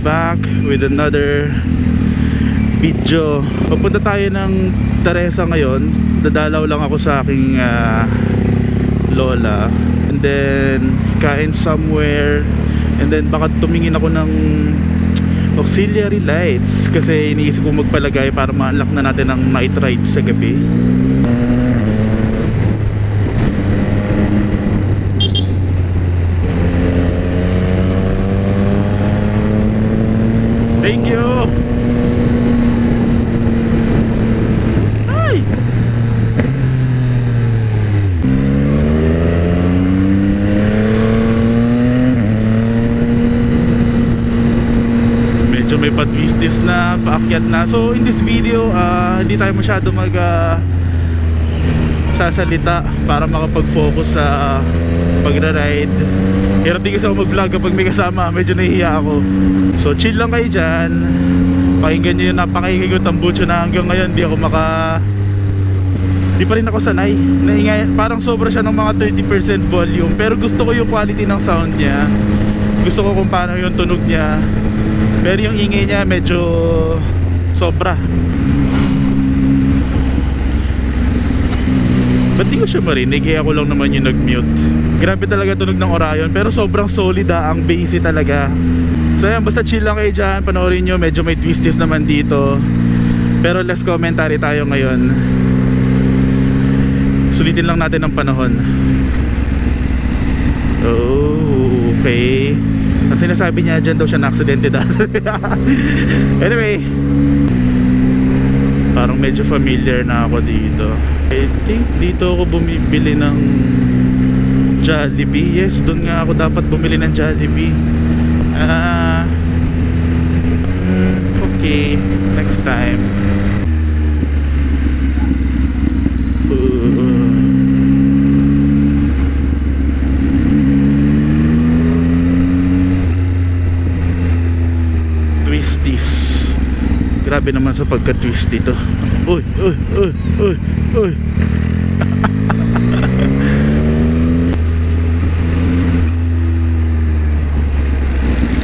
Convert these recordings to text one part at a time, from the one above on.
back with another video. Papunta tayo ng Teresa ngayon. Dadalaw lang ako sa aking lola, and then kain somewhere, and then baka tumingin ako ng auxiliary lights kasi iniisip ko magpalagay para ma-unlock na natin ang night ride sa gabi. Thank you. Hi. Medyo may patwistis na, paakyat na. So in this video, hindi tayo masyado sasalita para makapag-focus sa pagra-ride. Hirap din kasi ako mag-vlog kapag may kasama, medyo nahihiya ako. So chill lang kayo dyan. Pakinggan nyo yung napakingay ko tambucho na hanggang ngayon di pa rin ako sanay. Parang sobra siya ng mga 30% volume, pero gusto ko yung quality ng sound niya. Gusto ko kung paano yung tunog niya, pero yung ingay niya medyo sobra. Ba't di ko siya marinig? Ako lang naman yung nag-mute. Grabe talaga tunog ng Orion, pero sobrang solid ang bassy talaga. So yan, basta chill lang kayo dyan. Panoorin nyo, medyo may twisties naman dito, pero less commentary tayo ngayon. Sulitin lang natin ang panahon. Oh, okay. Ang sinasabi niya dyan daw siya na-aksidente dati. Anyway, parang medyo familiar na ako dito. I think dito ako bumibili ng Jollibee. Yes, doon nga ako dapat bumili ng Jollibee. Okay, next time. Twisties. Grabe naman sa pagka-twist dito. Uy, uy, uy, uy, uy.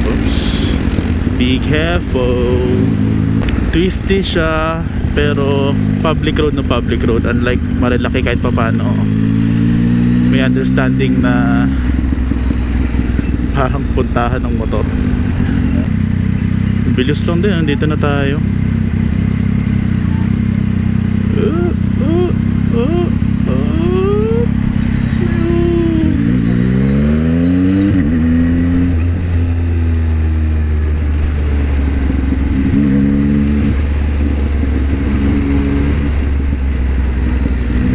Oops. Be careful. Twisty siya, pero public road na public road. Unlike Marilaki, kahit papano may understanding na parang puntahan ng motor. Bilis lang din, dito na tayo.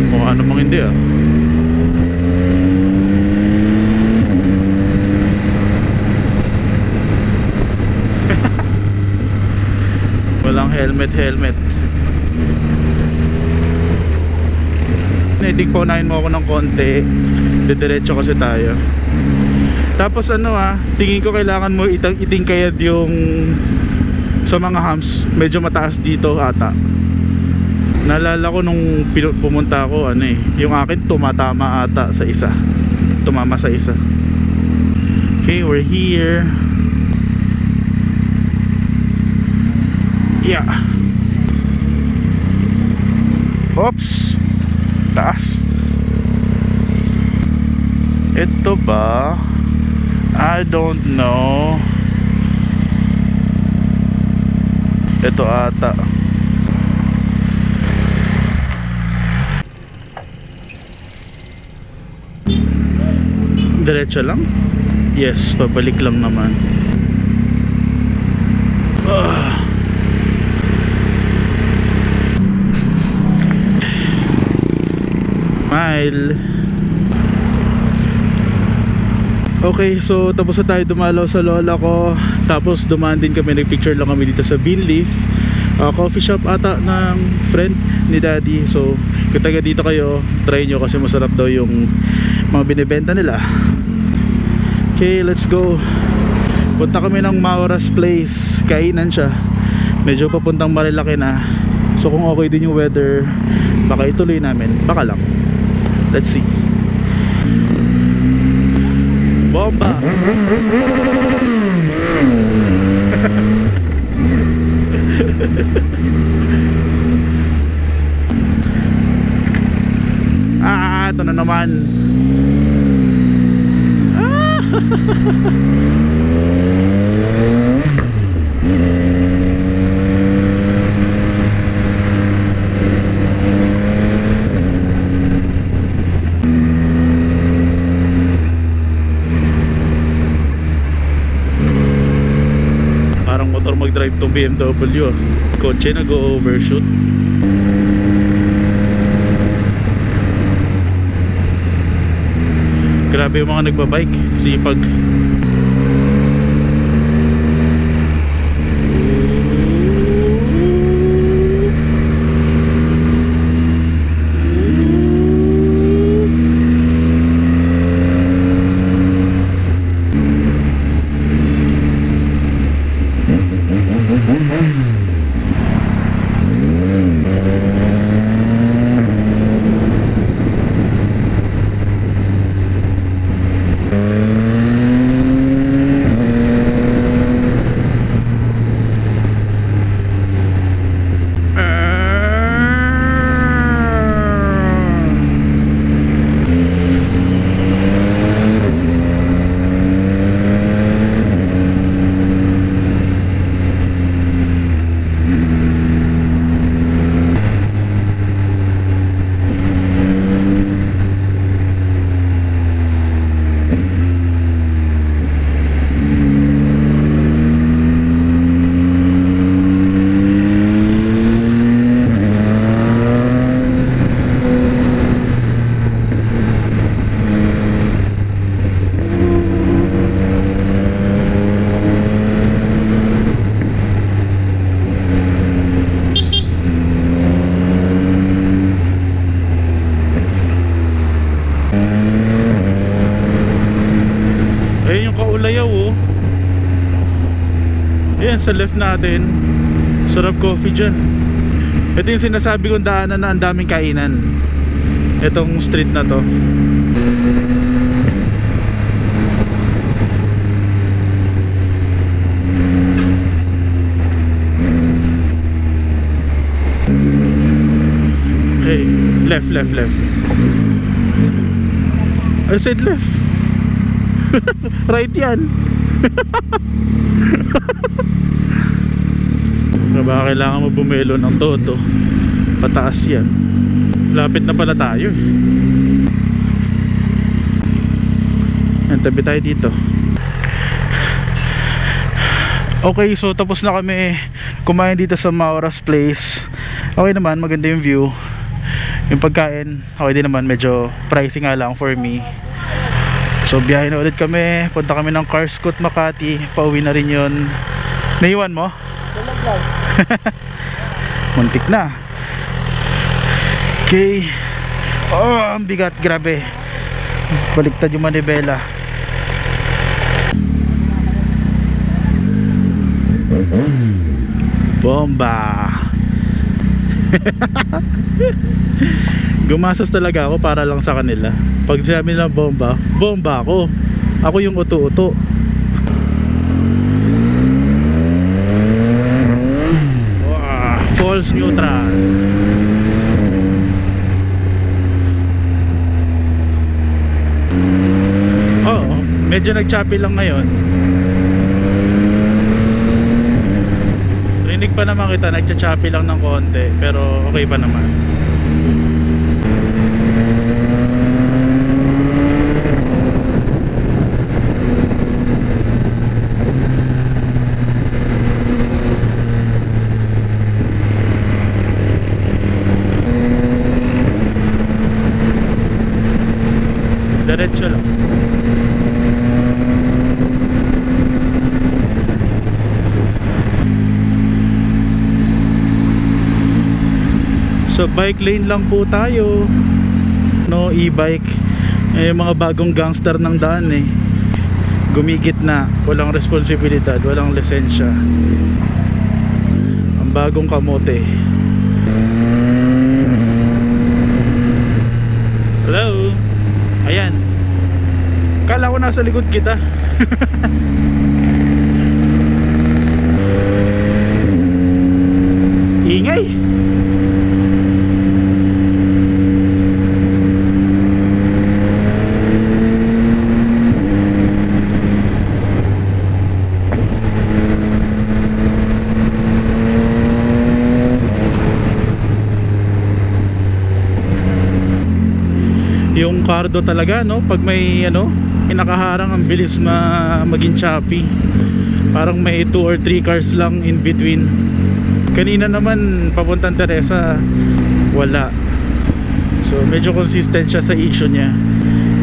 Mukha namang hindi ah. Walang helmet. I think paunahin mo ako ng konti. Didiretso kasi tayo. Tapos tingin ko kailangan mo itingkayad yung sa mga humps. Medyo mataas dito ata. Naalala ko nung pumunta ako, yung akin tumatama ata sa isa. Tumama sa isa. Okay, we're here. Yeah. Oops. Taas. Ito ba? I don't know. Ito ata. Diretso lang? Yes, pabalik lang naman. Mile. Okay, so tapos na tayo dumalaw sa lola ko. Tapos dumaan din kami, nagpicture lang kami dito sa Beanleaf coffee shop ata ng friend ni daddy. So kung taga dito kayo, try nyo kasi masarap daw yung mga binibenta nila. Okay, let's go. Punta kami ng Maura's Place. Kainan siya. Medyo papuntang Marilaki na. So kung okay din yung weather, baka ituloy namin. Baka lang. Let's see. Bomba. Ito na naman. Parang motor mag-drive tong BMW. Kotse nag-overshoot. Grabe yung mga nagbabike, sipag. Ayun yung Kaulayaw, oh. Ayan sa left natin. Sarap coffee dyan. Ito yung sinasabi kong daanan na ang daming kainan. Itong street na to. Okay, left. I said left. Right yan. Baka kailangan mo bumelo ng todo. Pataas yan. Lapit na pala tayo. Yan, tabi tayo dito. Okay, so tapos na kami kumain dito sa Maura's Place. Okay naman, maganda yung view. Yung pagkain, okay din naman. Medyo pricey nga lang for me. So biyahe na ulit kami. Punta kami ng Carscoot Makati. Pauwi na rin yun. Naiwan mo? Muntik na. Okay. Oh, ang bigat, grabe. Baliktad yung manibela. Bomba. Gumastos talaga ako para lang sa kanila. Pag sabi nila bomba, bomba ako. Ako yung uto-uto. Wow, false neutral. Oo, medyo nag-choppy lang ngayon. Rinig pa naman kita, nag-choppy lang ng konti. Pero okay pa naman. Diretso lang. So bike lane lang po tayo. No e-bike. Yung mga bagong gangster ng daan eh. Gumigit na, walang responsibilidad, walang lisensya. Ang bagong kamote. Hello. Ayan. Kala ko nasa likod kita. ingay. Yung cardo talaga, no, pag may ano, nakaharang, ang bilis maging choppy. Parang may 2 or 3 cars lang in between. Kanina naman papuntang Teresa, wala. So medyo consistent siya sa issue niya.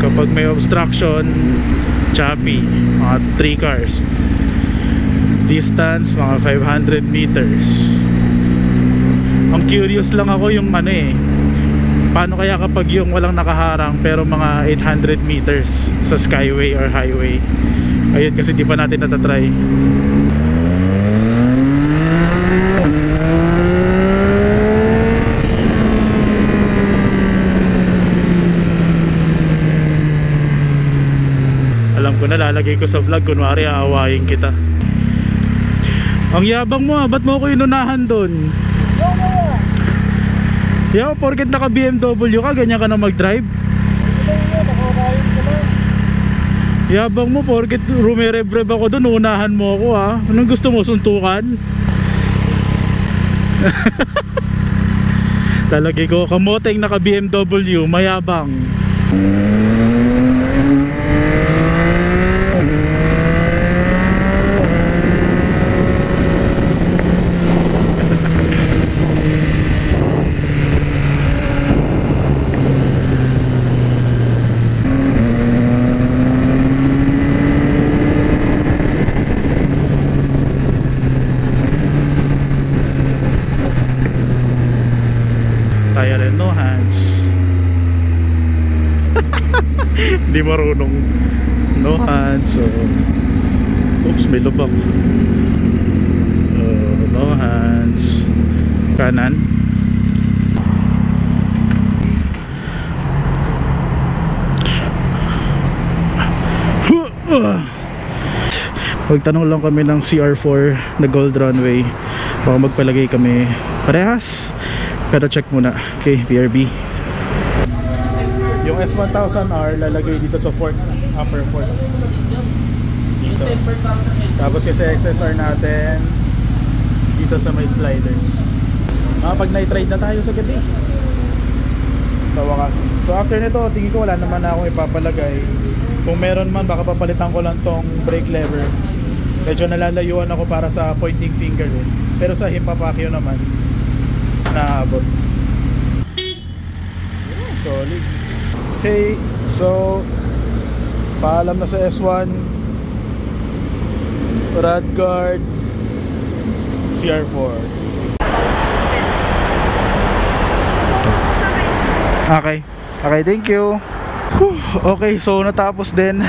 Kapag may obstruction, choppy, mga 3 cars. Distance mga 500 meters. Ang curious lang ako yung ano eh, paano kaya kapag yung walang nakaharang pero mga 800 meters sa skyway or highway. Ayun, kasi di pa natin natatry. Alam ko na, lalagay ko sa vlog, kunwari aawayin kita. Ang yabang mo, ba't mo ko inunahan dun? Yo, porket naka BMW ka, ganyan ka na mag-drive? Yabang mo, porket rumerebreb ako dun, unahan mo ako ha. Anong gusto mo, suntukan? Talagay ko, kamoteng naka BMW, mayabang. Tire and no hands. Hindi marunong. No hands. So, oops, may lubak. No hands. Kanan. Magtanong lang kami ng CR4 na Gold Runway. Baka magpalagay kami parehas. Pero check muna. Okay, BRB. Yung S1000R lalagay dito sa fork, upper fork. Dito. Tapos yung SSR natin dito sa may sliders. Pag night ride na tayo sa gabi. Sa wakas. So after nito, tingin ko wala naman na akong ipapalagay. Kung meron man, baka papalitan ko lang tong brake lever. Medyo nalalayuan ako para sa pointing finger eh. Pero sa himpapakyo naman, naabot. Solid. Okay, so paalam na sa S1, Radguard, CR4. Okay, thank you. Okay, so natapos din.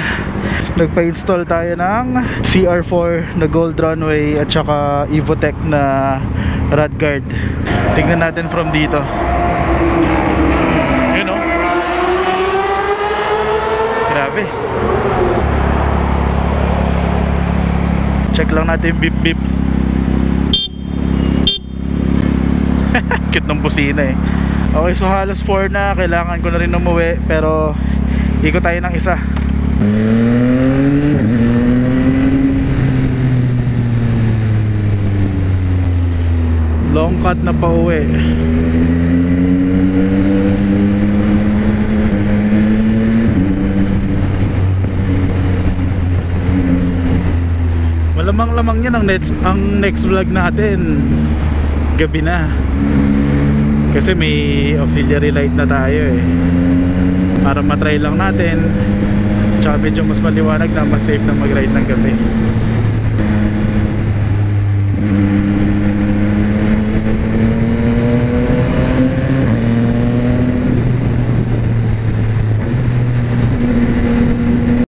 Nagpa-install tayo ng CR4 na Gold Runway at saka Evotech na Radguard. Tingnan natin from dito. Yun o. Grabe. Check lang natin beep beep. Cute ng busina eh. Okay, so halos 4 na. Kailangan ko na rin umuwi. Pero ikot tayo ng isa. Long cut na pa uwi. Malamang yan ang next vlog natin. Gabi na. Kasi may auxiliary light na tayo eh. Para matry lang natin. Tsaka medyo mas maliwanag na, mas safe na mag-ride ng gabi.